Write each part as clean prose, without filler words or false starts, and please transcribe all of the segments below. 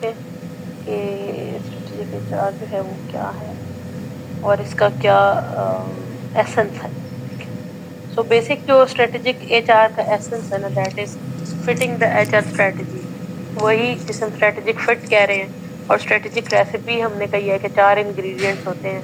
हैं कि strategic HR जो है वो क्या है और इसका क्या एसेंस है। सो बेसिक जो स्ट्रेटेजिक एचआर का एसेंस है ना, that is fitting the HR strategy, वही जिसे हम स्ट्रेटेजिक फिट कह रहे हैं। और स्ट्रेटेजिक रेसिपी हमने कही है कि 4 इंग्रेडिएंट्स होते हैं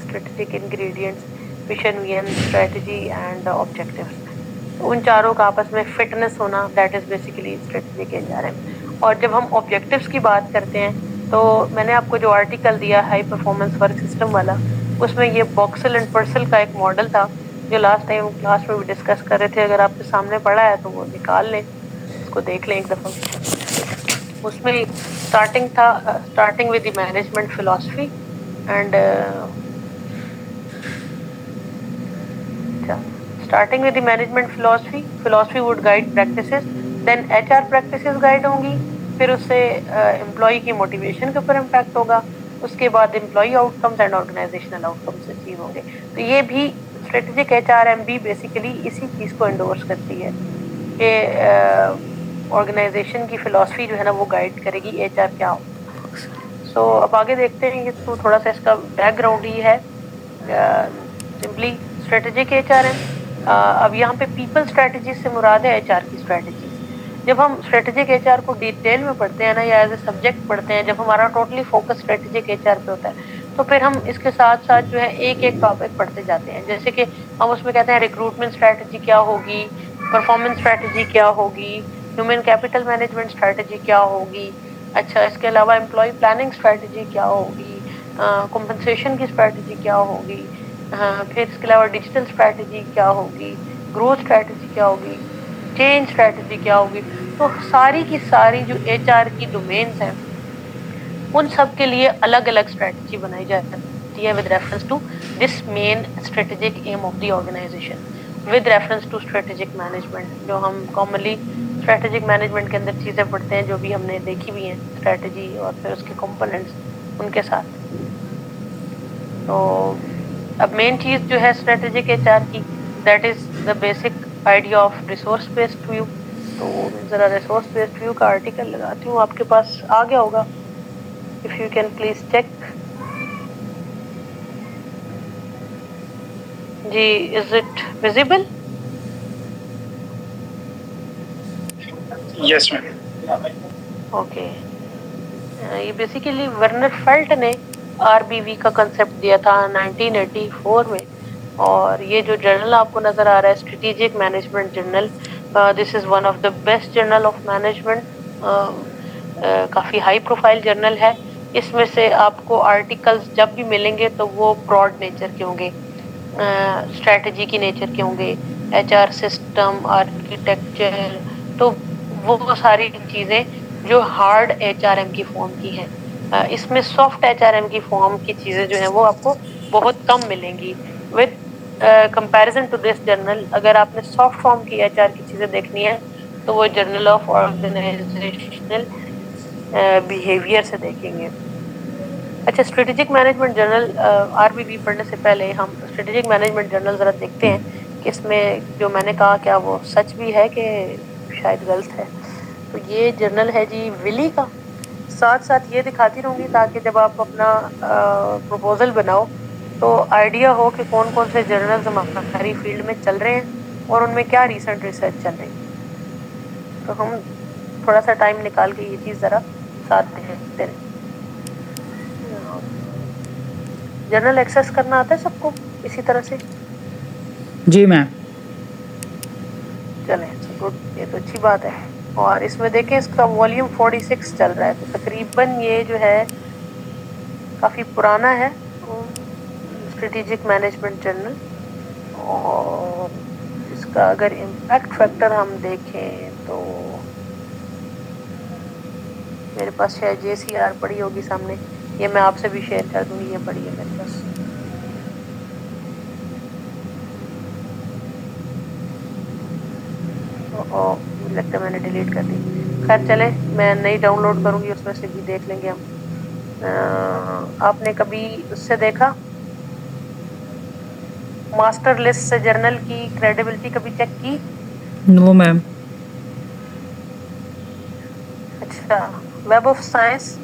strategic ingredients: vision, strategy and objectives. उन चारों का आपस में फिटनेस होना, that is basically strategic HRM. और जब हम ऑब्जेक्टिव्स की बात करते हैं तो मैंने आपको जो आर्टिकल दिया हाई परफॉर्मेंस वर्क सिस्टम वाला, उसमें ये बॉक्सल एंड पर्सल का एक मॉडल था जो लास्ट टाइम क्लास में भी डिस्कस कर रहे थे। अगर आपके सामने पड़ा है तो वो निकाल लें, उसको देख लें एक दफा। उसमें starting with the management philosophy and starting with the management philosophy would guide practices, then HR practices guide होंगी, फिर उससे एम्प्लॉय की मोटिवेशन के ऊपर इम्पैक्ट होगा, उसके बाद employ outcomes and organizational outcomes achieve होंगे। तो ये भी स्ट्रेटेजिक एचआरएम भी बेसिकली इसी चीज को एंडोर्स करती है कि ऑर्गेनाइजेशन की फिलॉसफी जो है ना वो गाइड करेगी एचआर क्या हो। सो अब आगे देखते हैं, ये तो थोड़ा सा इसका बैकग्राउंड ही है सिंपली स्ट्रेटेजिक एचआरएम। अब यहाँ पे पीपल स्ट्रेटेजी से मुराद है एचआर की स्ट्रेटेजीज। जब हम स्ट्रेटेजिक एचआर को डिटेल में पढ़ते हैं ना, या एज ए सब्जेक्ट पढ़ते हैं, जब हमारा टोटली फोकस स्ट्रेटेजिक एचआर पे होता है, तो फिर हम इसके साथ साथ जो है एक एक टॉपिक पढ़ते जाते हैं। जैसे कि हम उसमें कहते हैं रिक्रूटमेंट स्ट्रेटेजी क्या होगी, परफॉर्मेंस स्ट्रेटेजी क्या होगी, ह्यूमन कैपिटल मैनेजमेंट स्ट्रेटेजी क्या होगी, अच्छा इसके अलावा एम्प्लॉय प्लानिंग स्ट्रेटेजी क्या होगी, कॉम्पनसेशन की स्ट्रेटेजी क्या होगी, फिर इसके अलावा डिजिटल स्ट्रेटेजी क्या होगी, ग्रोथ स्ट्रेटेजी क्या होगी, चेंज स्ट्रेटेजी क्या होगी। तो सारी की सारी जो एचआर की डोमेन्स हैं उन सब के लिए अलग अलग स्ट्रेटेजी बनाई जाती है with reference to this main strategic aim of the organization, with reference to strategic management. जो हम कॉमनली स्ट्रेटेजिक मैनेजमेंट के अंदर चीजें पढ़ते हैं जो भी हमने देखी भी हैं, स्ट्रेटेजी और फिर उसके कंपोनेंट्स उनके साथ। तो अब मेन चीज जो है स्ट्रेटेजिक एचआर की, that is the basic idea of resource based view. तो मैं जरा रिसोर्स बेस्ड व्यू का आर्टिकल लगाती हूँ, आपके पास आ गया होगा, if you can please check. जी, is it visible? Yes, ma'am. Okay. ये बेसिकली वर्नर फेल्ट ने आरबीवी का कंसेप्ट दिया था 1984 में। और ये जो जर्नल आपको नजर आ रहा है strategic management journal, this is one of the best journal of management, काफी हाई प्रोफाइल जर्नल है। इसमें से आपको आर्टिकल्स जब भी मिलेंगे तो वो ब्रॉड नेचर के होंगे, स्ट्रेटजी की नेचर के होंगे, एचआर सिस्टम, आर्किटेक्चर, तो वो सारी चीजें जो हार्ड एचआरएम की फॉर्म की हैं। इसमें सॉफ्ट एचआरएम की फॉर्म की चीजें जो हैं वो आपको बहुत कम मिलेंगी। With comparison to this journal, अगर आपने सॉफ्ट फॉर्म की एचआर की चीजें देखनी है तो वो जर्नल ऑफ ऑर्गेनाइजेशनल बिहेवियर से देखेंगे। अच्छा, स्ट्रेटेजिक मैनेजमेंट जर्नल आरबीवी पढ़ने से पहले हम स्ट्रेटेजिक मैनेजमेंट जर्नल जरा देखते हैं कि इसमें जो मैंने कहा क्या वो सच भी है कि शायद गलत है। तो ये जर्नल है जी विली का। साथ साथ ये दिखाती रहूंगी ताकि जब आप अपना प्रपोजल बनाओ तो आइडिया हो कि कौन कौन से जर्नल्स हमारी फील्ड में चल रहे हैं और उनमें क्या रिसेंट रिसर्च चल रही है। तो हम थोड़ा सा टाइम निकाल के ये चीज जरा साथ देखते हैं। जर्नल एक्सेस करना आता है सबको इसी तरह से? जी मैम। चले गुड, ये तो अच्छी बात है। और इसमें देखें इसका वॉल्यूम 46 चल रहा है, तो तकरीबन ये जो है काफी पुराना है स्ट्रेटेजिक मैनेजमेंट जर्नल। और इसका अगर इम्पैक्ट फैक्टर हम देखें तो मेरे पास शायद JCR पड़ी होगी सामने, ये मैं आपसे भी शेयर कर दूंगी, ये पड़ी है मेरे पास। लगता है मैंने डिलीट कर दी। खैर चले, मैं नई डाउनलोड करूंगी, उसमें से भी देख लेंगे हम। आपने कभी उससे देखा मास्टर लिस्ट से जर्नल की क्रेडिबिलिटी कभी चेक की? No ma'am. अच्छा, वेब ऑफ साइंस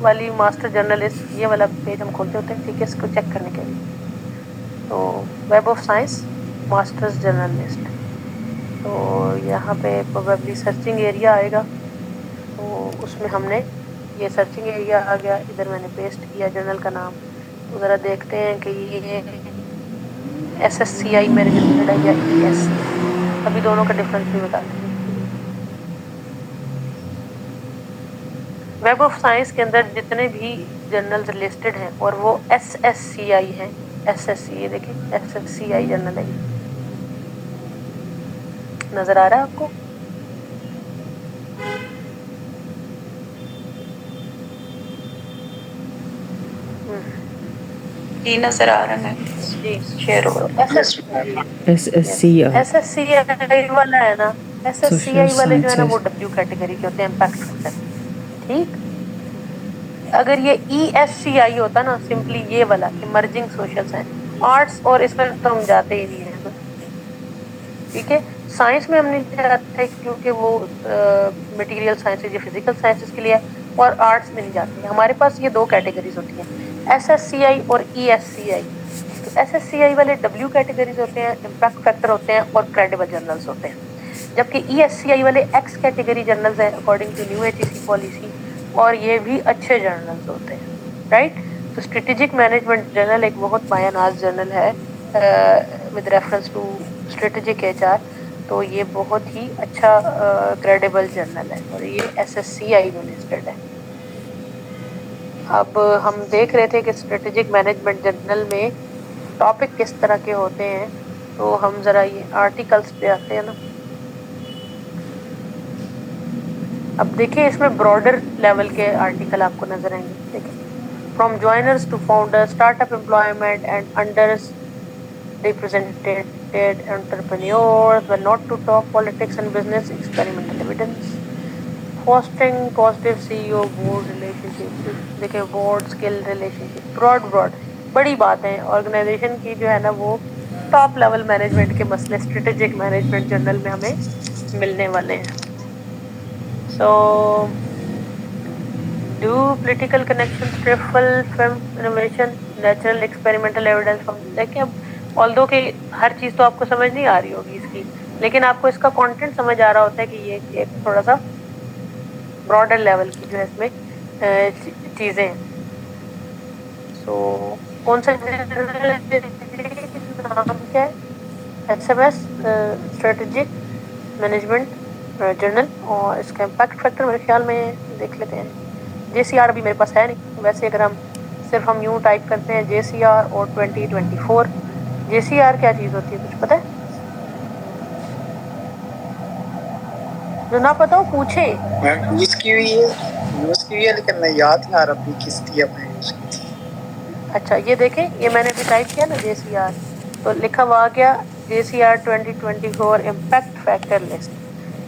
वाली मास्टर जर्नलिस्ट, ये वाला पेज हम खोलते होते हैं, ठीक है, इसको चेक करने के लिए। तो web of science masters journalist, तो यहाँ पे प्रोबेबली सर्चिंग एरिया आएगा, तो उसमें हमने ये सर्चिंग एरिया आ गया, इधर मैंने पेस्ट किया जर्नल का नाम। तो ज़रा देखते हैं कि ये SSCI में रजिस्टर्ड है या ESCI, अभी दोनों का डिफरेंस भी बता देंगे। वेब ऑफ साइंस के अंदर जितने भी जर्नल्स लिस्टेड हैं और वो SSCI हैं, SSCI देखिए, SSCI जर्नल है, नजर आ रहा है आपको? जी नजर आ रहा है जी, शेयर हो रहा है। SSCI वाला है ना, SSCI वाले जो है ना वो W कैटेगरी के होते हैं, इम्पैक्ट फैक्टर, ठीक। अगर ये ESCI होता ना, सिंपली ये वाला इमर्जिंग सोशल साइंस, आर्ट्स और इसमें तो हम जाते ही नहीं है, ठीक है। साइंस में हम नहीं जाते क्योंकि वो मटेरियल साइंसेज या फिजिकल साइंसेज के लिए है, और आर्ट्स में नहीं जाते। हमारे पास ये दो कैटेगरीज होती हैं, SSCI और ESCI। तो SSCI वाले W कैटेगरीज होते हैं, इम्पैक्ट फैक्टर होते हैं और क्रेडिबल जर्नल्स होते हैं, जबकि ESCI वाले X कैटेगरी जर्नल्स हैं according to new HEC policy, और ये भी अच्छे जर्नल्स होते हैं, राइट। तो स्ट्रेटेजिक मैनेजमेंट जर्नल एक बहुत मायानाज जर्नल है with reference to strategic HR, तो ये बहुत ही अच्छा क्रेडिबल जर्नल है, और ये SSCI में लिस्टेड है। अब हम देख रहे थे कि स्ट्रेटेजिक मैनेजमेंट जर्नल में टॉपिक किस तरह के होते हैं, तो हम जरा ये आर्टिकल्स पे आते हैं ना। अब देखिए इसमें ब्रॉडर लेवल के आर्टिकल आपको नजर आएंगे, देखिए, from joiners to founders, startup employment and under represented entrepreneurs, but not to talk politics and business, experimental evidence, fostering positive CEO board relationship, देखिए board skill relationship, broad बड़ी बात है। Organisation की जो है ना वो टॉप लेवल मैनेजमेंट के मसले स्ट्रेटेजिक मैनेजमेंट जर्नल में हमें मिलने वाले हैं। सो do political connections stifle from innovation, natural experimental evidence from, देखिए अब ऑल्दो कि हर चीज तो आपको समझ नहीं आ रही होगी इसकी, लेकिन आपको इसका कंटेंट समझ आ रहा होता है कि ये एक थोड़ा सा ब्रॉडर लेवल की जो है इसमें चीजें हैं। सो कौन सा नाम क्या है? SMS स्ट्रेटेजिक मैनेजमेंट जर्नल, और इसका इम्पैक्ट फैक्टर मेरे ख्याल में देख लेते हैं। JCR अभी मेरे पास है नहीं, वैसे अगर हम सिर्फ हम यूं टाइप करते हैं JCR और 2024, JCR क्या चीज होती है, कुछ पता है? जो ना पता हो पूछे। यूज की हुई है लेकिन मैं याद नहीं आ रहा अपनी किस लिए मैं यूज की थी। अच्छा ये देखें, ये मैंने भी टाइप किया ना JCR, तो लिखा हुआ आ गया JCR 2024 इम्पैक्ट फैक्टर लिस्ट।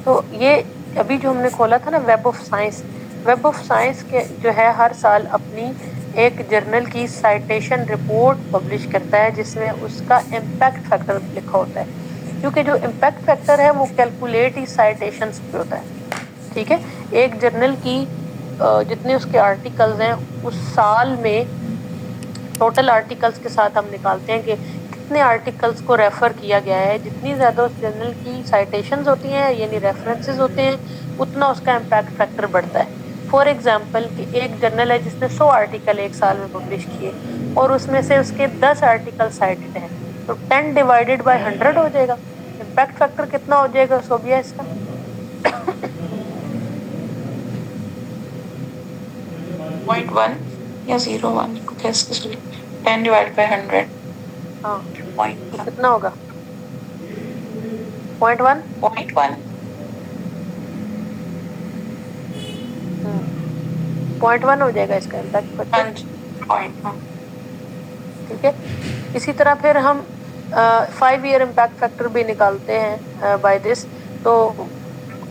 तो ये अभी जो हमने खोला था ना web of science, web of science के जो है हर साल अपनी एक जर्नल की साइटेशन रिपोर्ट पब्लिश करता है जिसमें उसका इम्पैक्ट फैक्टर लिखा होता है, क्योंकि जो इम्पैक्ट फैक्टर है वो कैलकुलेट ही साइटेशंस पे होता है, ठीक है। एक जर्नल की जितने उसके आर्टिकल्स हैं उस साल में टोटल आर्टिकल्स के साथ हम निकालते हैं कि कितने आर्टिकल्स को रेफर किया गया है। जितनी ज़्यादा उस जर्नल की साइटेशंस होती हैं यानी रेफरेंसेस होते हैं, उतना उसका इम्पैक्ट फैक्टर बढ़ता है। फॉर एग्जांपल कि एक जर्नल है जिसने 100 आर्टिकल एक साल में पब्लिश किए और उसमें से उसके 10 आर्टिकल साइटेड हैं, तो 10 डिवाइडेड बाय 100 हो जाएगा, इम्पैक्ट फैक्टर कितना हो जाएगा सोबिया इसका? 0.1 या 0.1 कुछ ऐसे 10 डिवाइड बाय 100। हाँ, पॉइंट तो कितना होगा? 0.1 0.1 हो जाएगा इसका इम्पैक्ट फैक्टर, ठीक है। इसी तरह फिर हम 5 ईयर इम्पैक्ट फैक्टर भी निकालते हैं बाय दिस। तो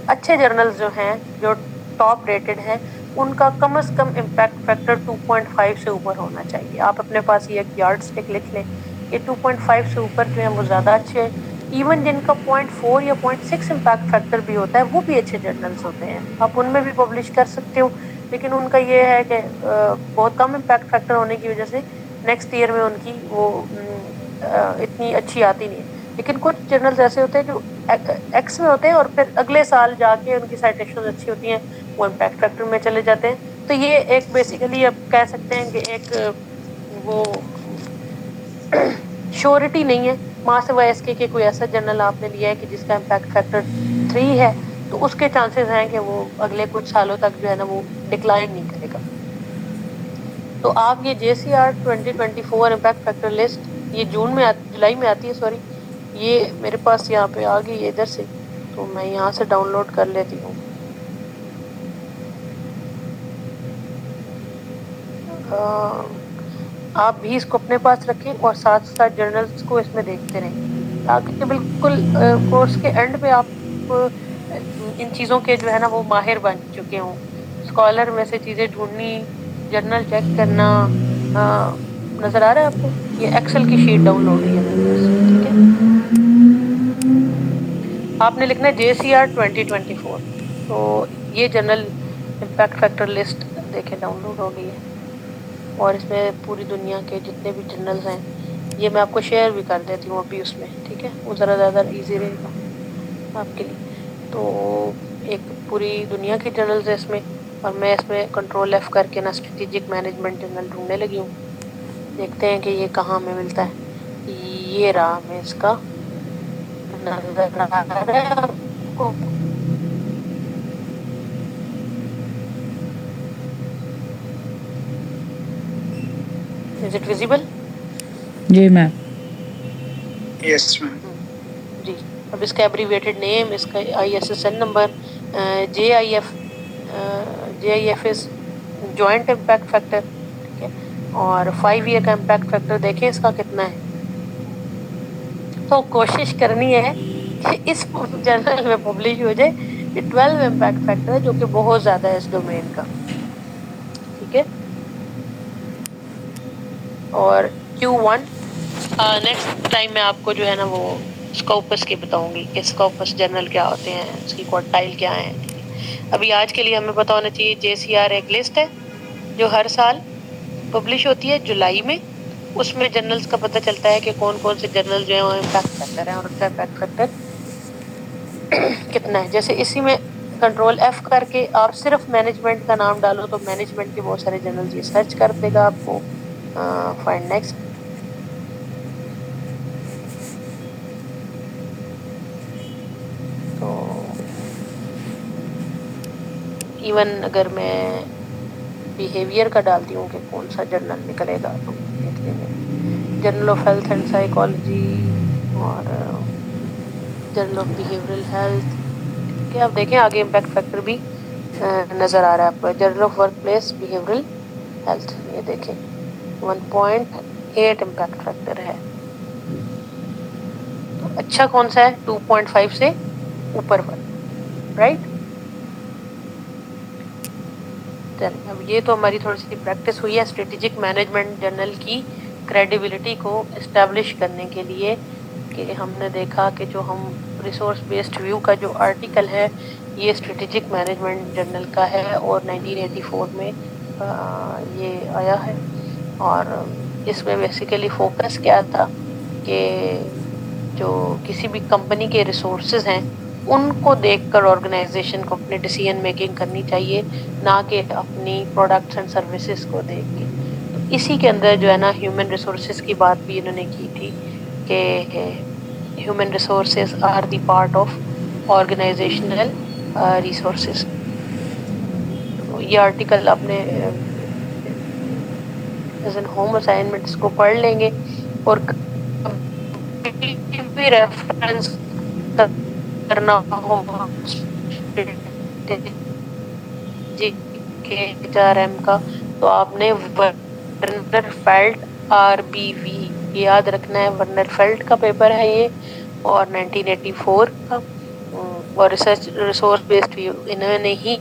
अच्छे जर्नल्स जो हैं जो टॉप रेटेड हैं उनका कम से कम इम्पैक्ट फैक्टर 2.5 से ऊपर होना चाहिए। आप अपने पास ये एक यार्ड स्टिक लिख लें कि 2.5 से ऊपर जो है वो ज़्यादा अच्छे इवन जिनका 0.4 या 0.6 इम्पैक्ट फैक्टर भी होता है वो भी अच्छे जर्नल्स होते हैं, आप उनमें भी पब्लिश कर सकते हो। लेकिन उनका ये है कि बहुत कम इम्पैक्ट फैक्टर होने की वजह से नेक्स्ट ईयर में उनकी वो इतनी अच्छी आती नहीं है। लेकिन कुछ जर्नल्स ऐसे होते हैं जो एक्स में होते हैं और फिर अगले साल जाके उनकी साइटेशन अच्छी होती हैं, वो इम्पैक्ट फैक्टर में चले जाते हैं। तो ये एक बेसिकली आप कह सकते हैं कि एक वो श्योरिटी नहीं है। मास वाईएसके के कोई ऐसा जर्नल आपने लिया है कि जिसका इम्पैक्ट फैक्टर 3 है, तो उसके चांसेस हैं कि वो अगले कुछ सालों तक जो है ना वो डिक्लाइन नहीं करेगा। तो आप ये JCR 2024 इम्पैक्ट फैक्टर लिस्ट ये जुलाई में आती है, सॉरी, ये मेरे पास यहाँ पे आ गई है इधर से, तो मैं यहाँ से डाउनलोड कर लेती हूँ। आप भी इसको अपने पास रखें और साथ साथ जर्नल्स को इसमें देखते रहें, ताकि बिल्कुल कोर्स के एंड पे आप इन चीज़ों के जो है ना वो माहिर बन चुके हों। स्कॉलर में से चीज़ें ढूंढनी, जर्नल चेक करना। नज़र आ रहा है आपको? ये एक्सेल की शीट डाउनलोड हुई है मेरे पास, ठीक है। आपने लिखना है JCR 2024, तो ये जर्नल इम्पैक्ट फैक्टर लिस्ट देखें डाउनलोड हो गई है, और इसमें पूरी दुनिया के जितने भी जर्नल्स हैं ये मैं आपको शेयर भी कर देती हूँ अभी उसमें, ठीक है, वो ज़रा ज़्यादा इजी रहेगा आपके लिए। तो एक पूरी दुनिया की जर्नल्स है इसमें, और मैं इसमें कंट्रोल F करके ना स्ट्रेटेजिक मैनेजमेंट जर्नल ढूंढने लगी हूँ। देखते हैं कि ये कहाँ में मिलता है। ये रहा, मैं इसका नजर आ रहा है आपको? Is it visible? जी मैम। Yes ma'am. जी, अब इसका एब्रीविएटेड नेम, इसका ISSN number, JIF is joint impact factor, ठीक है, और 5 ईयर का इम्पैक्ट फैक्टर देखें इसका कितना है। तो कोशिश करनी है कि इस जर्नल में पब्लिश हो जाए कि 12 इम्पैक्ट फैक्टर है, जो कि बहुत ज्यादा है इस डोमेन का, ठीक है। और Q1 नेक्स्ट टाइम मैं आपको जो है ना वो स्कोपस की बताऊंगी कि स्कोपस जर्नल क्या होते हैं, उसकी क्वार्टाइल क्या है। अभी आज के लिए हमें पता होना चाहिए JCR एक लिस्ट है जो हर साल पब्लिश होती है जुलाई में। उसमें जर्नल्स का पता चलता है कि कौन कौन से जर्नल जो है वो इम्पैक्ट फैक्टर है और उनका इम्पैक्ट फैक्टर कितना है। जैसे इसी में कंट्रोल F करके आप सिर्फ मैनेजमेंट का नाम डालो तो मैनेजमेंट के बहुत सारे जर्नल ये सर्च कर देगा आपको। Find next. तो इवन अगर मैं बिहेवियर का डालती हूँ कि कौन सा जर्नल निकलेगा, तो देख लेंगे journal of health and psychology और जर्नल ऑफ बिहेवियरल हेल्थ। क्या आप देखें आगे इम्पैक्ट फैक्टर भी नजर आ रहा है आपको, journal of work place behavioural health, ये देखें 1.8 इम्पैक्ट फैक्टर है। तो अच्छा कौन सा है? 2.5 से ऊपर पर, राइट। अब ये तो हमारी थोड़ी सी प्रैक्टिस हुई है स्ट्रेटेजिक मैनेजमेंट जर्नल की क्रेडिबिलिटी को एस्टैब्लिश करने के लिए, कि हमने देखा कि जो हम रिसोर्स बेस्ड व्यू का जो आर्टिकल है ये स्ट्रेटेजिक मैनेजमेंट जर्नल का है और 1984 में ये आया है। और इसमें बेसिकली फोकस क्या था कि जो किसी भी कंपनी के रिसोर्सेज हैं उनको देखकर ऑर्गेनाइजेशन को अपनी डिसीजन मेकिंग करनी चाहिए, ना कि अपनी प्रोडक्ट्स एंड सर्विसेज को देख के। तो इसी के अंदर जो है ना ह्यूमन रिसोर्सेज की बात भी इन्होंने की थी कि human resources are the part of organizational resources. तो ये आर्टिकल आपने एज एन होम असाइनमेंट इसको पढ़ लेंगे और भी रेफरेंस करना हो HRM का, तो आपने वर्नर फेल्ट RBV याद रखना है। वर्नर फेल्ट का पेपर है ये और 1984 का, और रिसर्च रिसोर्स बेस्ड व्यू इन्होंने ही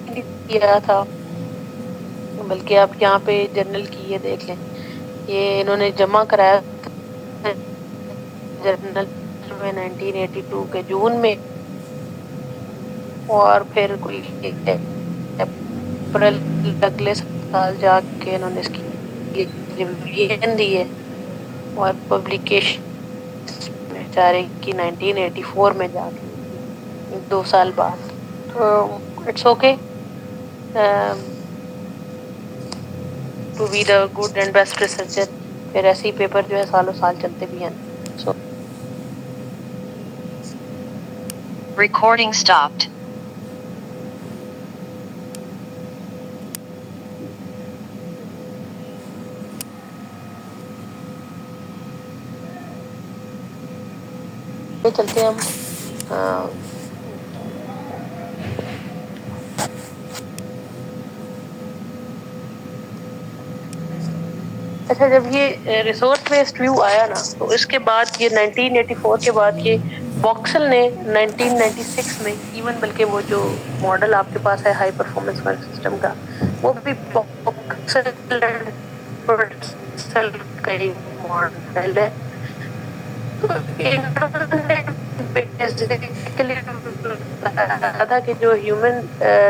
किया था। बल्कि आप यहाँ पे जर्नल की ये देख लें, ये इन्होंने जमा कराया जर्नल हुए 1982 के जून में, और फिर कोई अप्रैल अगले साल जाके इन्होंने इसकी रिवीजन दी है और पब्लिकेशन बेचारे की 1984 में जाके 2 साल बाद। तो it's okay to be the good and best researcher. फिर ऐसे ही पेपर जो है सालों साल चलते भी हैं। सो Recording stopped. चलते हैं हम। अच्छा, जब ये रिसोर्स बेस्ड व्यू आया ना, तो इसके बाद ये 1984 के बाद ये वॉक्सल ने 1996 में इवन, बल्कि वो जो मॉडल आपके पास है हाई परफॉर्मेंस वर्क सिस्टम का, वो भी वॉक्सल का ही मॉडल है। तो इन्होंने बेसिकली कहा था कि जो ह्यूमन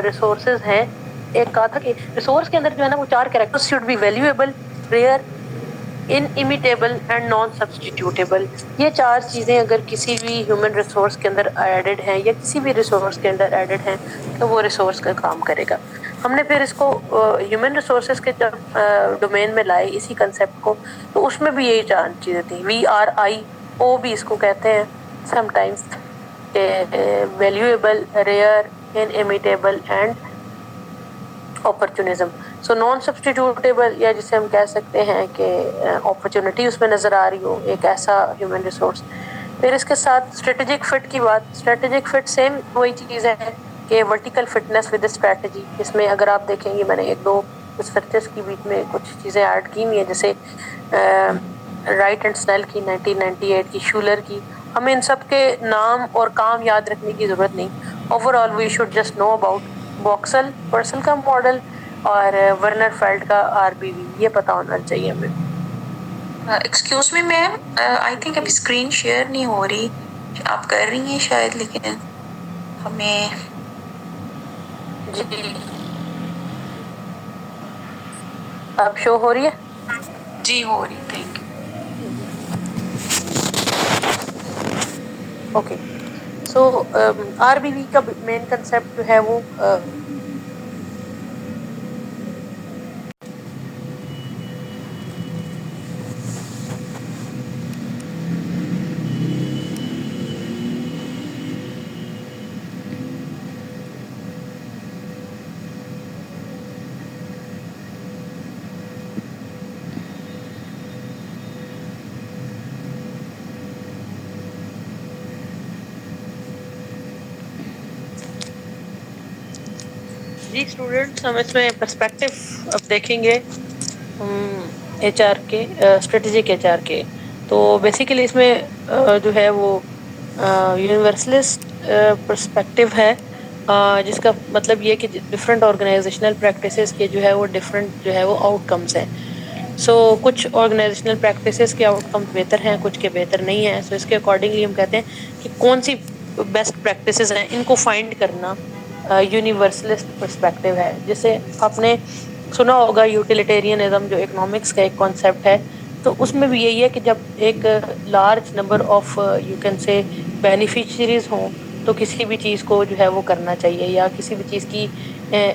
रिसोर्सेज हैं, एक कहा था कि रिसोर्स के अंदर जो है ना वो 4 characters should be valuable, rare, inimitable and non substitutable. ये 4 चीजें अगर किसी भी ह्यूमन रिसोर्स के अंदर एडेड हैं या किसी भी रिसोर्स के अंदर एडेड हैं तो वो रिसोर्स का काम करेगा। हमने फिर इसको ह्यूमन रिसोर्सेज के जब डोमेन में लाए इसी कंसेप्ट को, तो उसमें भी यही 4 चीजें थी। VRIO भी इसको कहते हैं sometimes, valuable, rare, inimitable and opportunism. So non substitutable, या जिसे हम कह सकते हैं कि अपॉर्चुनिटी उसमें नजर आ रही हो, एक ऐसा ह्यूमन रिसोर्स। फिर इसके साथ स्ट्रेटेजिक फिट की बात। स्ट्रेटेजिक फिट सेम वही चीज़ है कि वर्टिकल फिटनेस विद स्ट्रेटजी। इसमें अगर आप देखेंगे मैंने 1-2 रिसर्चर्स के बीच में कुछ चीज़ें ऐड की हुई हैं, जैसे राइट एंड स्नेल की 1998 की, शूलर की। हमें इन सब के नाम और काम याद रखने की ज़रूरत नहीं। Overall we should just know about Boxall Purcell का मॉडल और वर्नर फेल्ड का RBV, ये पता होना चाहिए हमें। Excuse me ma'am, I think अभी स्क्रीन शेयर नहीं हो रही। आप कर रही हैं शायद, लेकिन हमें जी अब शो हो रही है? जी हो रही, thank you. Okay, so RBV का मेन कंसेप्ट जो है वो जी स्टूडेंट्स, हम इसमें पर्सपेक्टिव अब देखेंगे HR के, स्ट्रेटेजिक HR के। तो बेसिकली इसमें जो है वो यूनिवर्सलिस्ट पर्सपेक्टिव है, जिसका मतलब ये कि डिफरेंट ऑर्गेनाइजेशनल प्रैक्टिसेस के जो है वो डिफरेंट जो है वो आउटकम्स हैं। सो कुछ ऑर्गेनाइजेशनल प्रैक्टिसेस के आउटकम्स बेहतर हैं, कुछ के बेहतर नहीं हैं। सो इसके अकॉर्डिंगली हम कहते हैं कि कौन सी बेस्ट प्रैक्टिसेस हैं, इनको फाइंड करना यूनिवर्सलिस्ट पर्सपेक्टिव है। जैसे आपने सुना होगा यूटिलिटेरियनिज्म, जो इकोनॉमिक्स का एक कॉन्सेप्ट है, तो उसमें भी यही है कि जब एक large number of you can say beneficiaries हों तो किसी भी चीज़ को जो है वो करना चाहिए, या किसी भी चीज़ की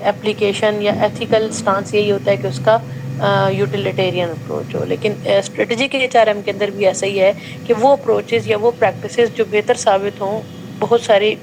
एप्लीकेशन या एथिकल स्टांस यही होता है कि उसका यूटिलिटेरियन अप्रोच हो। लेकिन स्ट्रेटेजिक HRM के अंदर भी ऐसा ही है कि वो अप्रोचेस या वो प्रैक्टिसेस जो बेहतर साबित हों बहुत सारी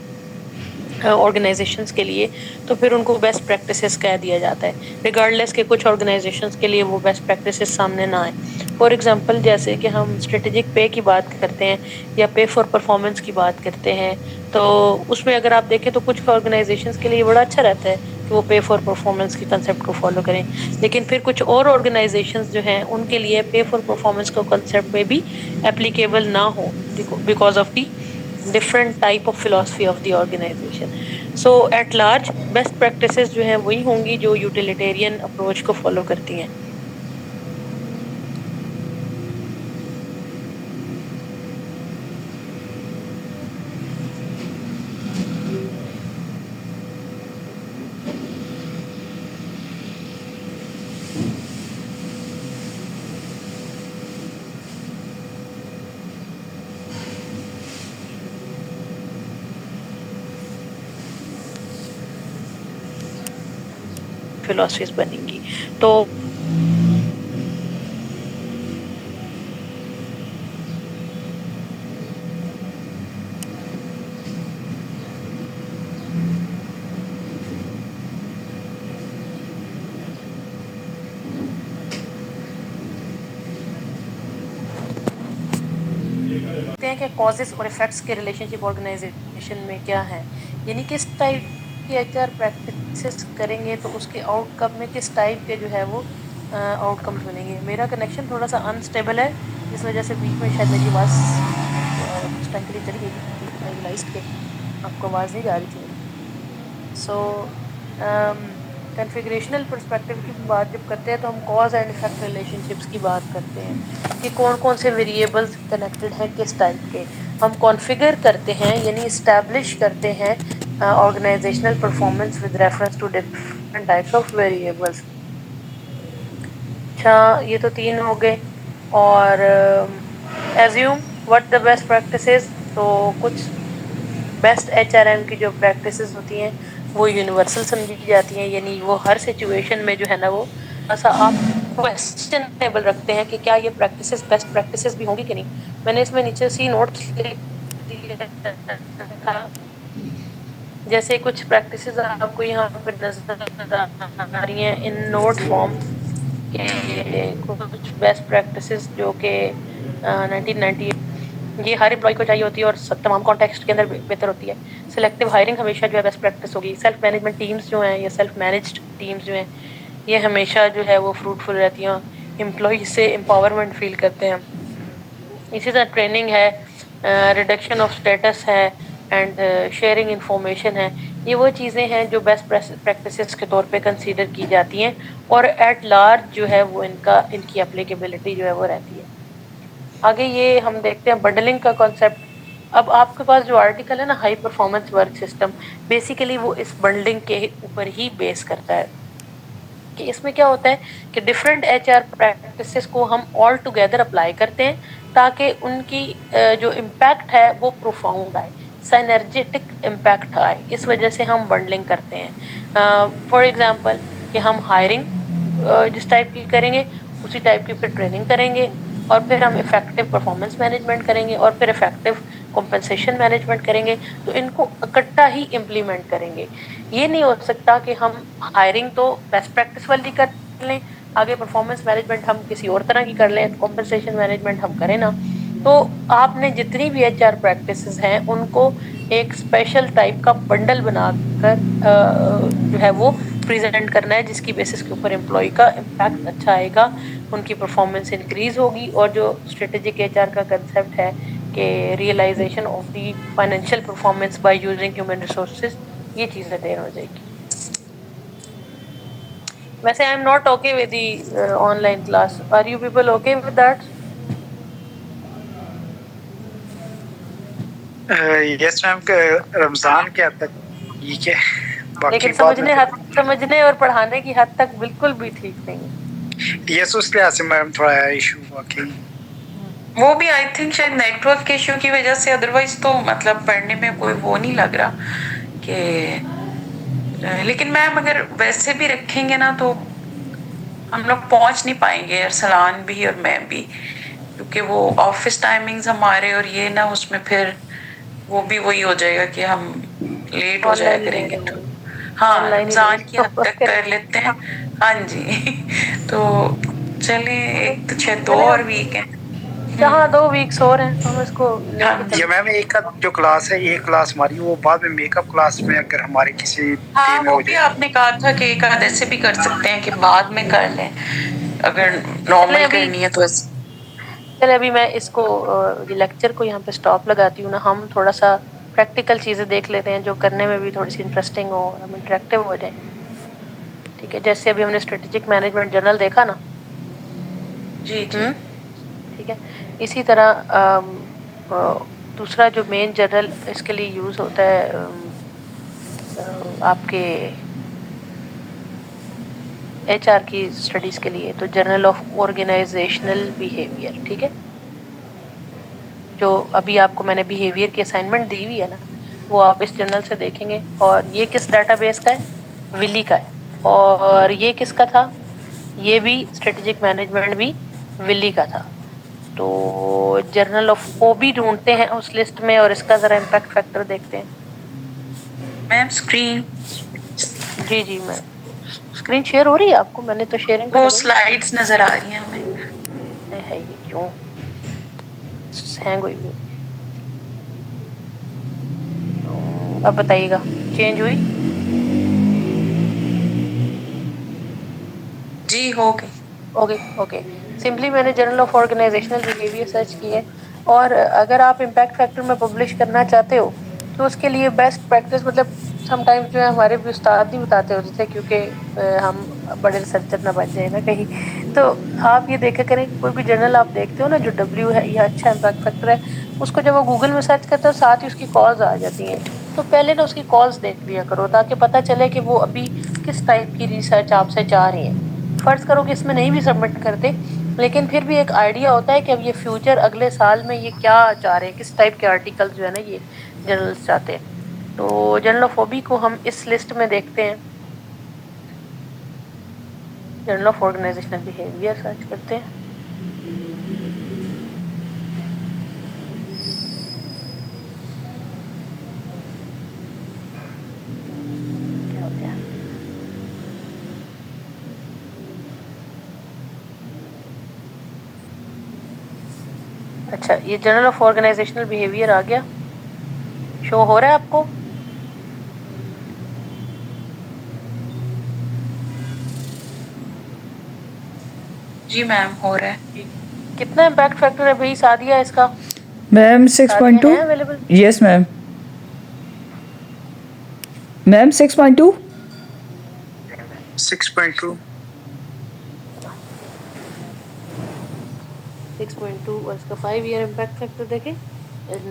ऑर्गेनाइजेशंस के लिए, तो फिर उनको बेस्ट प्रैक्टिसेस कह दिया जाता है, रिगार्डलेस के कुछ ऑर्गेनाइजेशंस के लिए वो बेस्ट प्रैक्टिसेस सामने ना आए। फॉर एग्जांपल, जैसे कि हम स्ट्रेटेजिक पे की बात करते हैं या पे फॉर परफॉर्मेंस की बात करते हैं, तो उसमें अगर आप देखें तो कुछ ऑर्गेनाइजेशंस के लिए बड़ा अच्छा रहता है कि वो पे फॉर परफॉर्मेंस के कंसेप्ट को फॉलो करें, लेकिन फिर कुछ और ऑर्गेनाइजेशंस जो हैं उनके लिए पे फॉर परफॉर्मेंस का कंसेप्ट में भी एप्लीकेबल ना हो, because of the different type of philosophy of the organization. So at large best practices जो हैं वही होंगी जो utilitarian approach को follow करती हैं। फिलॉसफीज बनेंगी। तो देखते हैं कि कॉजेस और इफेक्ट्स के रिलेशनशिप ऑर्गेनाइजेशन में क्या है, यानी किस टाइप की एचआर प्रैक्टिसेस करेंगे तो उसके आउटकम में किस टाइप के जो है वो आउटकम्स बनेंगे। मेरा कनेक्शन थोड़ा सा अनस्टेबल है, इस वजह से बीच में शायद मेरी आवाज़ कुछ टाइम के लिए चली गई, आई रियलाइज्ड कि आपको आवाज़ नहीं जा रही थी। सो कन्फिगरेशनल पर्सपेक्टिव की बात जब करते हैं तो हम कॉज एंड इफेक्ट रिलेशनशिप्स की बात करते हैं कि कौन कौन से वेरिएबल्स कनेक्टेड हैं किस टाइप के। हम कॉन्फ़िगर करते हैं यानी इस्टेब्लिश करते हैं organizational performance with reference to different types of variables. अच्छा, ये तो 3 हो गए। और assume what the best practices, तो कुछ बेस्ट एचआरएम की जो प्रैक्टिसेस होती हैं वो यूनिवर्सल समझी जाती हैं, यानी वो हर सिचुएशन में जो है ना वो ऐसा आप क्वेश्चनेबल रखते हैं कि क्या ये प्रैक्टिसेस बेस्ट प्रैक्टिसेस भी होंगी कि नहीं। मैंने इसमें नीचे सी नोट्स लिख दिए था, जैसे कुछ प्रैक्टिसेस आपको यहाँ पे नजर आ रही हैं इन नोट फॉर्म के, कुछ बेस्ट प्रैक्टिसेस जो कि 1998 ये हर एम्प्लॉय को चाहिए होती है और तमाम कॉन्टेक्स्ट के अंदर बेहतर होती है। सिलेक्टिव हायरिंग हमेशा जो है बेस्ट प्रैक्टिस होगी। सेल्फ मैनेजमेंट टीम्स जो हैं या सेल्फ मैनेज्ड टीम्स जो हैं ये हमेशा जो है वो फ्रूटफुल रहती हैं, एम्प्लॉय से एम्पावरमेंट फील करते हैं। इसी तरह ट्रेनिंग है, रिडक्शन ऑफ स्टेटस है एंड शेयरिंग इंफॉर्मेशन है। ये वो चीज़ें हैं जो बेस्ट प्रैक्टिसेस के तौर पे कंसीडर की जाती हैं और एट लार्ज जो है वो इनकी एप्लीकेबिलिटी जो है वो रहती है। आगे ये हम देखते हैं बंडलिंग का कॉन्सेप्ट। अब आपके पास जो आर्टिकल है ना high performance work system, basically वो इस बंडलिंग के ऊपर ही बेस करता है कि इसमें क्या होता है कि डिफरेंट एचआर प्रैक्टिसेस को हम ऑल टुगेदर अप्लाई करते हैं ताकि उनकी जो इम्पैक्ट है वो प्रोफाउंड आए, साइनर्जेटिक इम्पैक्ट आए। इस वजह से हम बंडलिंग करते हैं। फॉर एग्जांपल कि हम हायरिंग जिस टाइप की करेंगे उसी टाइप की फिर ट्रेनिंग करेंगे और फिर हम इफेक्टिव परफॉर्मेंस मैनेजमेंट करेंगे और फिर इफेक्टिव कॉम्पनसेशन मैनेजमेंट करेंगे, तो इनको इकट्ठा ही इम्प्लीमेंट करेंगे। ये नहीं हो सकता कि हम हायरिंग तो बेस्ट प्रैक्टिस वाली कर लें, आगे परफॉर्मेंस मैनेजमेंट हम किसी और तरह की कर लें, कॉम्पनसेशन मैनेजमेंट हम करें ना। तो आपने जितनी भी एचआर प्रैक्टिसेस हैं उनको एक स्पेशल टाइप का बंडल बनाकर जो है वो प्रेजेंट करना है, जिसकी बेसिस के ऊपर एम्प्लॉय का इम्पैक्ट अच्छा आएगा, उनकी परफॉर्मेंस इंक्रीज होगी और जो स्ट्रेटेजिक एचआर का कंसेप्ट है कि realization of the financial performance by using human resources, ये चीज़ अटेन हो जाएगी। वैसे I am not okay with the online class, are you people okay with that? Yes ma'am, Ramzan के हद तक ठीक है, लेकिन समझने और पढ़ाने की हद तक बिल्कुल भी ठीक नहीं। यस, उस लिहाज से मैम थोड़ा इशू हुआ कि वो भी आई थिंक शायद नेटवर्क के इश्यू की वजह से, अदरवाइज तो मतलब पढ़ने में कोई वो नहीं लग रहा कि। लेकिन मैम अगर वैसे भी रखेंगे ना तो हम लोग पहुंच नहीं पाएंगे, अरसलान भी और मैं भी, क्योंकि वो ऑफिस टाइमिंग्स हमारे और ये ना उसमें फिर वो भी वही हो जाएगा कि हम लेट हो जाया करेंगे। तो हाँ, रमजान की हद तक कर लेते हैं। हाँ जी तो चलिए, एक तो 2 और वीक है, जहाँ 2 वीक्स और हैं हम इसको ये मैम एक जो क्लास है, एक क्लास हमारी वो बाद में मेकअप क्लास में अगर हमारे किसी हाँ वो भी आपने कहा था कि एक आध ऐसे भी कर सकते हैं कि बाद में कर लें अगर नॉर्मल करनी है तो। चले अभी मैं इसको लेक्चर को यहाँ पे स्टॉप लगाती हूँ ना, हम थोड़ा सा प्रैक्टिकल चीज़ें देख लेते हैं जो करने में भी थोड़ी सी इंटरेस्टिंग हो, हम इंटरेक्टिव हो जाए। ठीक है, जैसे अभी हमने स्ट्रेटेजिक मैनेजमेंट जर्नल देखा ना जी ठीक है, इसी तरह दूसरा जो मेन जर्नल इसके लिए यूज़ होता है आपके एचआर की स्टडीज़ के लिए, तो जर्नल ऑफ ऑर्गेनाइजेशनल बिहेवियर। ठीक है, जो अभी आपको मैंने बिहेवियर की असाइनमेंट दी हुई है ना, वो आप इस जर्नल से देखेंगे। और ये किस डाटाबेस का है? विली का है। और ये किसका था? ये भी स्ट्रेटेजिक मैनेजमेंट भी विली का था। तो जर्नल ऑफ ओबी ढूंढते हैं उस लिस्ट में और इसका जरा इम्पैक्ट फैक्टर देखते हैं। मैम स्क्रीन जी जी मैम, स्क्रीन शेयर हो रही है आपको? मैंने तो शेयरिंग वो स्लाइड्स नजर आ रही हैं हमें। है, ये क्यों हैंग हुई हुई? अब बताइएगा, चेंज हुई? जी हो गई। Okay okay. सिंपली मैंने journal of organizational behaviour search की है, और अगर आप इम्पैक्ट फैक्टर में पब्लिश करना चाहते हो तो उसके लिए बेस्ट प्रैक्टिस, मतलब समटाइम्स जो है हमारे भी उस्ताद नहीं बताते होते थे, क्योंकि हम बड़े रिसर्चर ना बन जाए ना कहीं। तो आप ये देखा करें कि कोई भी जर्नल आप देखते हो ना जो W है या अच्छा इम्पैक्ट फैक्टर है, उसको जब वो गूगल में सर्च करते हो साथ ही उसकी कॉल्स आ जाती हैं। तो पहले ना उसकी कॉल्स देख लिया करो ताकि पता चले कि वो अभी किस टाइप की रिसर्च आपसे चाह रही है। फर्ज करो कि इसमें नहीं भी सबमिट करते, लेकिन फिर भी एक आइडिया होता है कि अब ये फ्यूचर अगले साल में ये क्या चाह रहे हैं, किस टाइप के आर्टिकल जो है ना ये जर्नल्स चाहते हैं। तो जर्नल ऑफ ओबी को हम इस लिस्ट में देखते हैं, journal of organizational behaviour search करते हैं। क्या हो गया? अच्छा, ये जर्नल ऑफ ऑर्गेनाइजेशनल बिहेवियर आ गया, शो हो रहा है आपको? जी मैम हो रहा है। कितना इम्पैक्ट फैक्टर है भाई सादिया इसका? मैम 6.2। है अवेलेबल? Yes ma'am. मैम 6.2। 6.2 6.2 और इसका 5 ईयर इम्पैक्ट फैक्टर देखें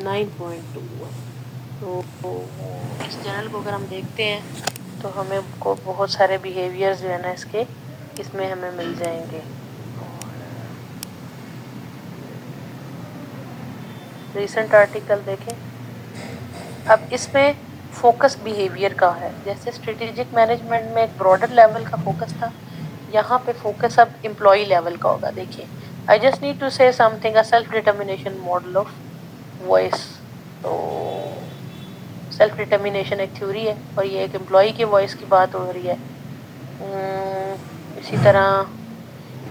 9.2। तो इस चैनल को अगर हम देखते हैं तो हमें को बहुत सारे बिहेवियर्स जो है ना इसके इसमें हमें मिल जाएंगे। रीसेंट आर्टिकल देखें। अब इसमें फोकस बिहेवियर का है, जैसे स्ट्रेटेजिक मैनेजमेंट में एक ब्रॉडर लेवल का फोकस था, यहाँ पे फोकस अब एम्प्लॉय लेवल का होगा। देखिए, I just need to say something, a self determination model of voice. तो सेल्फ डिटर्मिनेशन एक थ्योरी है और ये एक एम्प्लॉय की वॉइस की बात हो रही है। इसी तरह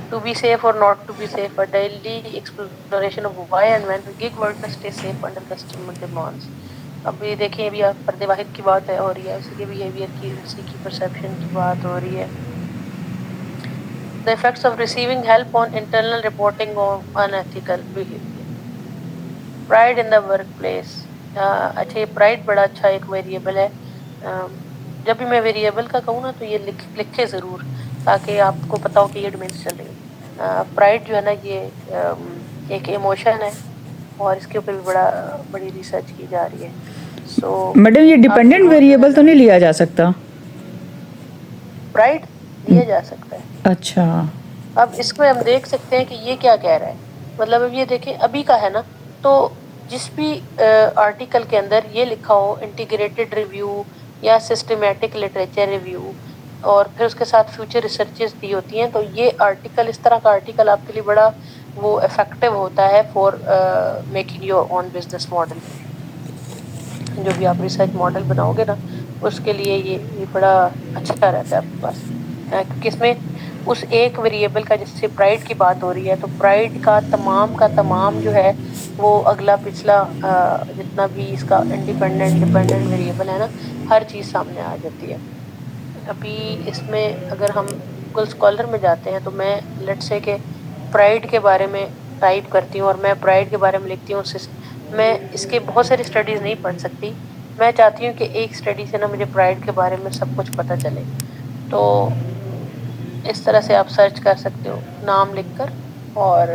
to be safe or not to be safe, a daily exploration of why and when gig workers stay safe under customer demands। अब ये देखें, अभी आप पर्दे वाहिद की बात है हो रही है, उसी के बिहेवियर की, उसी की परसेप्शन की बात हो रही है। The effects of receiving help on internal reporting of unethical behavior, pride in the workplace। अच्छा, ये प्राइड बड़ा अच्छा एक वेरिएबल है। जब भी मैं वेरिएबल का कहूँ ना तो ये लिखे ज़रूर, ताकि आपको पता हो कि ये डिमेंस चल रही है। प्राइड जो है ना ये एक इमोशन है और इसके ऊपर भी बड़ी रिसर्च की जा रही है। सो मैडम ये डिपेंडेंट वेरिएबल तो नहीं लिया जा सकता? प्राइड लिया जा सकता है। अच्छा, अब इसमें हम देख सकते हैं कि ये क्या कह रहा है। मतलब अब ये देखें, अभी का है ना, तो जिस भी आर्टिकल के अंदर ये लिखा हो इंटीग्रेटेड रिव्यू या सिस्टमेटिक लिटरेचर रिव्यू और फिर उसके साथ फ्यूचर रिसर्चेस दी होती हैं, तो ये आर्टिकल, इस तरह का आर्टिकल आपके लिए बड़ा वो इफेक्टिव होता है for making your own business model. जो भी आप रिसर्च मॉडल बनाओगे ना उसके लिए ये बड़ा अच्छा रहता है आपके पास, क्योंकि इसमें उस एक वेरिएबल का, जैसे प्राइड की बात हो रही है, तो प्राइड का तमाम जो है वो अगला पिछला जितना भी इसका डिपेंडेंट वेरिएबल है ना, हर चीज़ सामने आ जाती है। अभी इसमें अगर हम गूगल स्कॉलर में जाते हैं तो मैं लेट्स से के प्राइड के बारे में टाइप करती हूँ और मैं प्राइड के बारे में लिखती हूँ। मैं इसके बहुत सारी स्टडीज़ नहीं पढ़ सकती, मैं चाहती हूँ कि एक स्टडी से ना मुझे प्राइड के बारे में सब कुछ पता चले। तो इस तरह से आप सर्च कर सकते हो, नाम लिखकर, और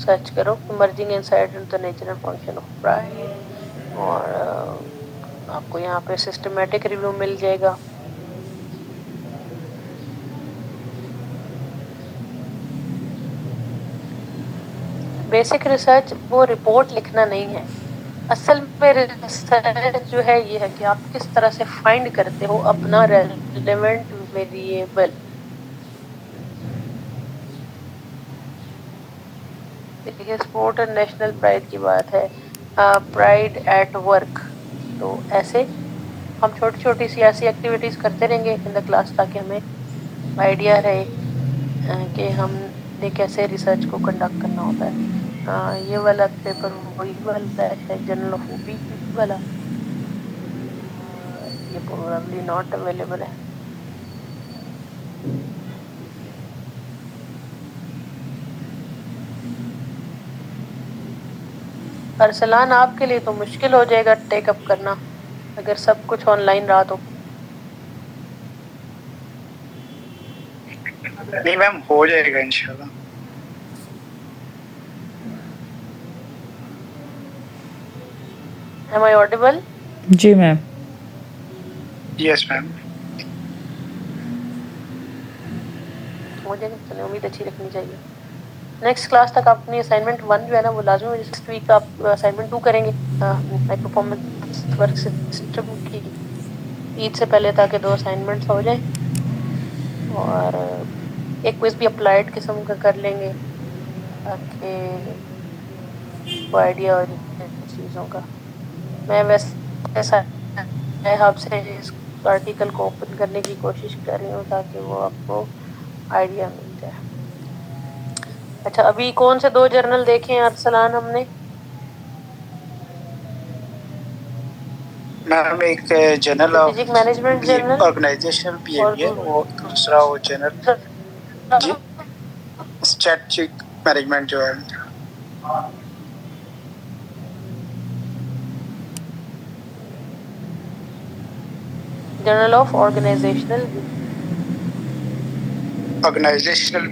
सर्च करो emerging insight into the nature and function of pride, और आपको यहाँ पे सिस्टमेटिक रिव्यू मिल जाएगा। बेसिक रिसर्च वो रिपोर्ट लिखना नहीं है, असल में रिसर्च जो है ये है कि आप किस तरह से फाइंड करते हो अपना रेलेवेंट वेरिएबल। देखिए स्पोर्ट एंड नेशनल प्राइड की बात है, प्राइड एट वर्क। तो ऐसे हम छोटी छोटी सी ऐसी एक्टिविटीज करते रहेंगे इन द क्लास ताकि हमें आइडिया रहे कि हमने कैसे रिसर्च को कंडक्ट करना होता है। ये वाला पेपर वही वाला है, जनरल ऑफ ओबी वाला। ये प्रोबेबली नॉट अवेलेबल है। अरसलान आपके लिए तो मुश्किल हो जाएगा टेकअप करना अगर सब कुछ ऑनलाइन रहा तो। नहीं मैम, हो जाएगा इंशाल्लाह। Am I audible? जी मैम। Yes ma'am. मुझे चलिए उम्मीद अच्छी रखनी चाहिए। नेक्स्ट क्लास तक आप अपनी असाइनमेंट 1 जो है ना वो लाजमी नेक्स्ट वीक आप असाइनमेंट 2 करेंगे हाई परफॉर्मेंस वर्क सिस्टम की ईद से पहले, ताकि 2 असाइनमेंट्स हो जाए और एक क्विज भी अप्लाइड किस्म का कर लेंगे ताकि को आइडिया हो जाए चीज़ों का। मैं वैसे आपसे इस आर्टिकल को ओपन करने की कोशिश कर रही हूँ ताकि वो आपको आइडिया मिल जाए। अच्छा, अभी कौन से 2 जर्नल देखे हैं अरसलान हमने? मैम एक journal of strategic management journal organizational behaviour और दूसरा वो जर्नल जी स्ट्रेटजिक मैनेजमेंट जो है। जर्नल ऑफ ऑर्गेनाइजेशनल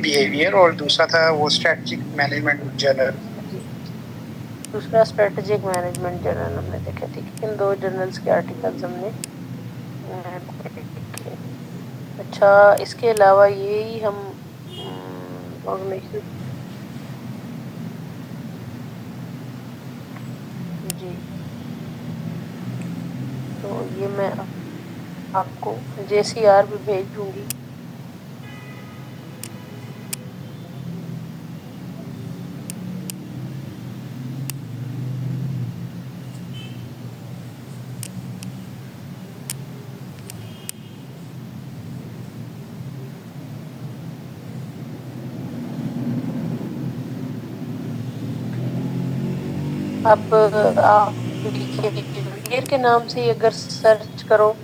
बिहेवियर और दूसरा था वो स्ट्रेटजिक मैनेजमेंट जर्नल। दूसरा स्ट्रेटेजिक मैनेजमेंट जर्नल हमने देखा। ठीक है, इन 2 जर्नल्स के आर्टिकल्स हमने देखे। अच्छा, इसके अलावा यही हम ऑर्गेनाइजेशन जी, तो ये मैं आपको JCR भी भेज दूंगी। अब आप बिहेवियर के नाम से अगर सर्च करो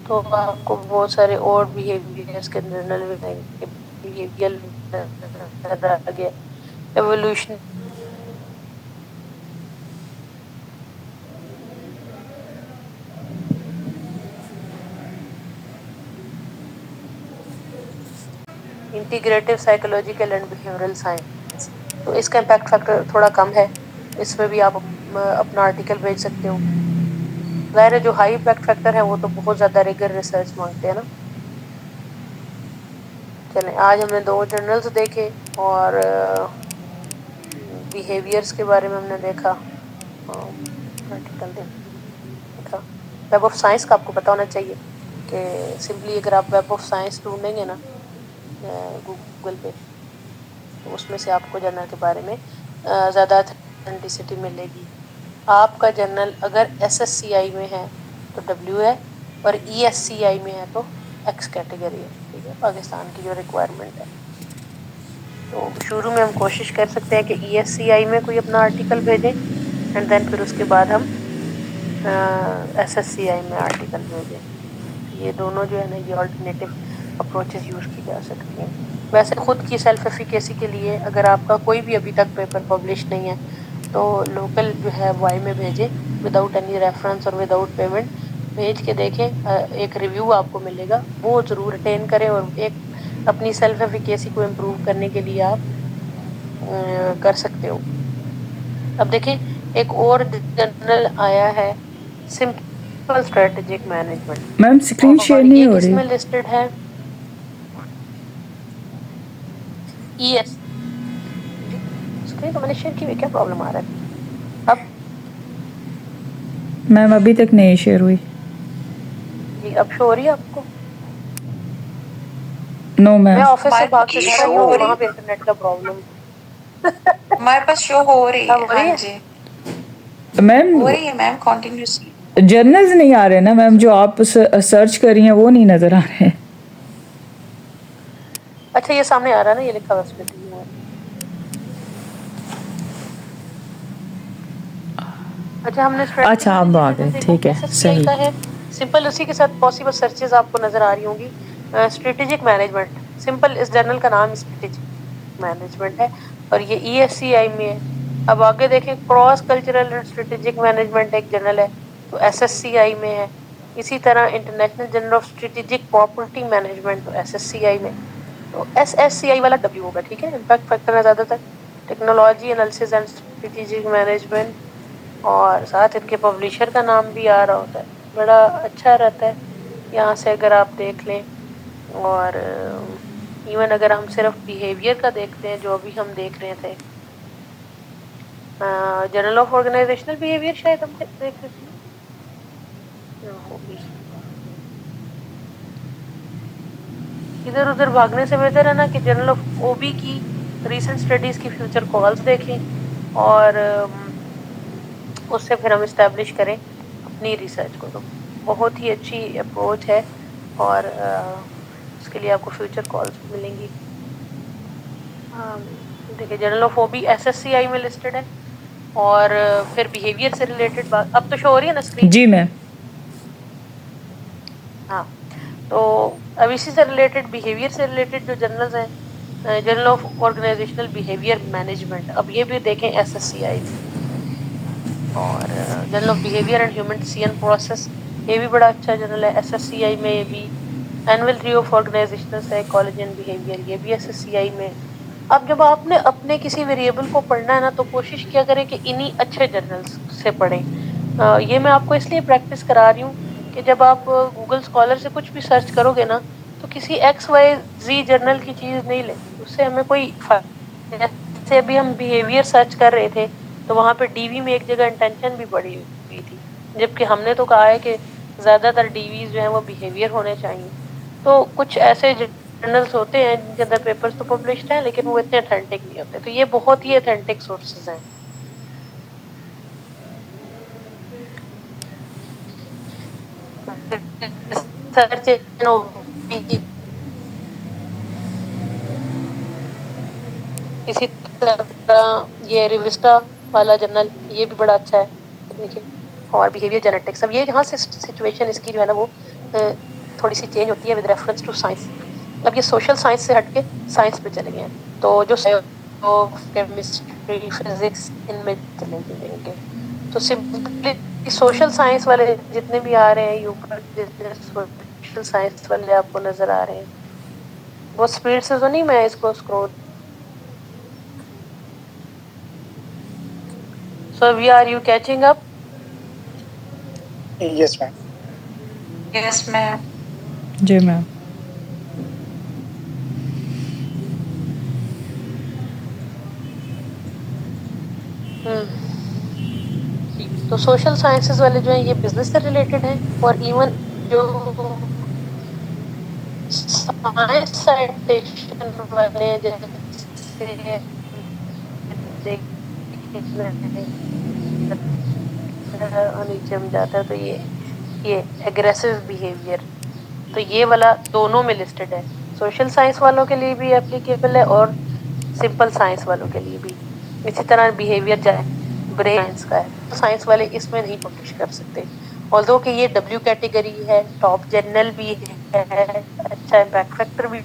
तो आपको बहुत सारे और बिहेवियर्स के जर्नल मिलेंगे। बिहेवियर आगे evolution integrative psychological and behavioural science. तो इसका इम्पैक्ट फैक्टर थोड़ा कम है, इसमें भी आप अपना आर्टिकल भेज सकते हो। ज़ाहिर है जो हाई इम्पैक्ट फैक्टर है वो तो बहुत ज़्यादा रिगर रिसर्च मांगते हैं ना। चलें, आज हमने 2 जर्नल्स देखे और बिहेवियर्स के बारे में हमने देखा, आर्टिकल देखा। वेब ऑफ साइंस का आपको पता होना चाहिए कि सिंपली अगर आप वेब ऑफ साइंस ढूंढेंगे ना गूगल पे तो उसमें से आपको जर्नल के बारे में ज़्यादा ऑथेंटिसिटी मिलेगी। आपका जर्नल अगर SSCI में है तो W है और ESCI में है तो X कैटेगरी है। ठीक है, पाकिस्तान की जो रिक्वायरमेंट है। तो शुरू में हम कोशिश कर सकते हैं कि ESCI में कोई अपना आर्टिकल भेजें एंड देन फिर उसके बाद हम SSCI में आर्टिकल भेजें। ये दोनों जो है ना, ये ऑल्टरनेटिव अप्रोचेस यूज़ की जा सकती हैं। वैसे खुद की सेल्फ एफिकेसी के लिए अगर आपका कोई भी अभी तक पेपर पब्लिश नहीं है तो लोकल जो है वाई में भेजें विदाउट एनी रेफरेंस और विदाउट पेमेंट। भेज के देखें, एक रिव्यू आपको मिलेगा, वो ज़रूर अटेंड करें और एक अपनी सेल्फ एफिकेसी को इम्प्रूव करने के लिए आप कर सकते हो। अब देखें, एक और जर्नल आया है simple strategic management. Ma'am screen share नहीं हो रही। इसमें लिस्टेड है ES। स्क्रीन तो मैंने शेयर की हुई, क्या प्रॉब्लम आ रहा है? अब मैम अभी तक नहीं शेयर हुई। जी, अब शो हो रही है आपको? नो मैं मैम। ऑफिस से भाग के हमारी घर शो आई हो हूँ, रही वहाँ पे इंटरनेट का प्रॉब्लम हमारे पास शो हो रही अब है। हो रही हाँ है। जी, मैम हो रही है मैम कंटिन्यूसली। जर्नल्स नहीं आ रहे ना मैम, जो आप सर्च कर रही हैं वो नहीं नजर आ रहे हैं। अच्छा ये सामने आ रहा है ना, ये लिखा हुआ है उस पे अच्छा हमने अच्छा आप आ गए, ठीक है एसएससीआई सही। का है सिंपल, उसी के साथ पॉसिबल सर्चेस आपको नजर आ रही होंगी। स्ट्रेटेजिक मैनेजमेंट, सिंपल इस जर्नल का नाम स्ट्रेटेजिक मैनेजमेंट है और ये ईएससीआई में है। अब आगे देखें, cross cultural and strategic management एक जर्नल है तो एसएससीआई में है। इसी तरह international journal of strategic property management तो एसएससीआई में, तो एसएससीआई वाला डब्ल्यू होगा, ठीक है। इम्पैक्ट फैक्टर है ज्यादातर। Technology analysis and strategic management, और साथ इनके पब्लिशर का नाम भी आ रहा होता है, बड़ा अच्छा रहता है यहाँ से अगर आप देख लें। और इवन अगर हम सिर्फ बिहेवियर का देखते हैं, जो अभी हम देख रहे थे, जर्नल ऑफ ऑर्गेनाइजेशनल बिहेवियर शायद हम देख रहे थे ना, होगी। इधर उधर भागने से बेहतर है ना कि जर्नल ऑफ ओबी की रीसेंट स्टडीज की फ्यूचर कॉल्स देखें और उससे फिर हम इस्टेब्लिश करें अपनी रिसर्च को। तो बहुत ही अच्छी अप्रोच है और उसके लिए आपको फ्यूचर कॉल्स भी मिलेंगी। देखिए जर्नल ऑफ ओबी एसएससीआई में लिस्टेड है और फिर बिहेवियर से रिलेटेड बात अब तो शो हो रही है ना स्क्रीन। जी मैम। हाँ, तो अब इसी से रिलेटेड बिहेवियर से रिलेटेड जो जर्नल्स हैं, journal of organizational behaviour management, अब ये भी देखें एसएससीआई में। और journal of behaviour and human decision process, ये भी बड़ा अच्छा जर्नल है एसएससीआई में। ये भी annual review of organizational psychology and behaviour, ये भी एसएससीआई में। अब जब आपने अपने किसी वेरिएबल को पढ़ना है ना, तो कोशिश किया करें कि इन्हीं अच्छे जर्नल्स से पढ़ें। ये मैं आपको इसलिए प्रैक्टिस करा रही हूँ कि जब आप गूगल स्कॉलर से कुछ भी सर्च करोगे ना, तो किसी एक्स वाई जी जर्नल की चीज नहीं लें, उससे हमें कोई फायदा। जैसे अभी हम बिहेवियर सर्च कर रहे थे तो वहां पे डीवी में एक जगह इंटेंशन भी बढ़ी हुई थी, जबकि हमने तो कहा है कि ज्यादातर डीवी जो है वो बिहेवियर होने चाहिए। तो कुछ ऐसे जर्नल्स होते हैं जिनके अंदर पेपर्स तो पब्लिश्ड हैं लेकिन वो इतने अथेंटिक नहीं होते, तो ये बहुत ही अथेंटिक सोर्सेज हैं। सर्च इसी तरह ये रिविस्टा वाला जर्नल, ये भी बड़ा अच्छा है देखिए। और बिहेवियर जेनेटिक्स, अब ये यहाँ से सिचुएशन इसकी जो है ना वो थोड़ी सी चेंज होती है विद रेफरेंस टू साइंस। अब ये सोशल साइंस से हटके साइंस पे चले गए, तो जो केमिस्ट्री फिजिक्स इनमें चले जाएंगे। तो सिंपली सोशल साइंस वाले जितने भी आ रहे हैं ऊपर, जितने सोशल साइंस वाले आपको नजर आ रहे हैं, वो स्पीड से तो नहीं मैं इसको scroll. So are you catching up? Yes, ma'am. Yes ma'am. जी मैम। तो सोशल साइंसेस वाले जो हैं ये बिजनेस से रिलेटेड हैं, और इवन जो साइंस साइटेशन वाले हैं, जैसे नीचे में जाता है तो ये एग्रेसिव बिहेवियर, तो ये वाला दोनों में लिस्टेड है। सोशल साइंस वालों के लिए भी एप्लीकेबल है और सिंपल साइंस वालों के लिए भी। इसी तरह बिहेवियर जाए ब्रेन साइंस का है, तो साइंस वाले इसमें नहीं पब्लिश कर सकते। ऑल्दो कि ये डब्ल्यू कैटेगरी है, टॉप जर्नल भी है, अच्छा इम्पैक्ट फैक्टर भी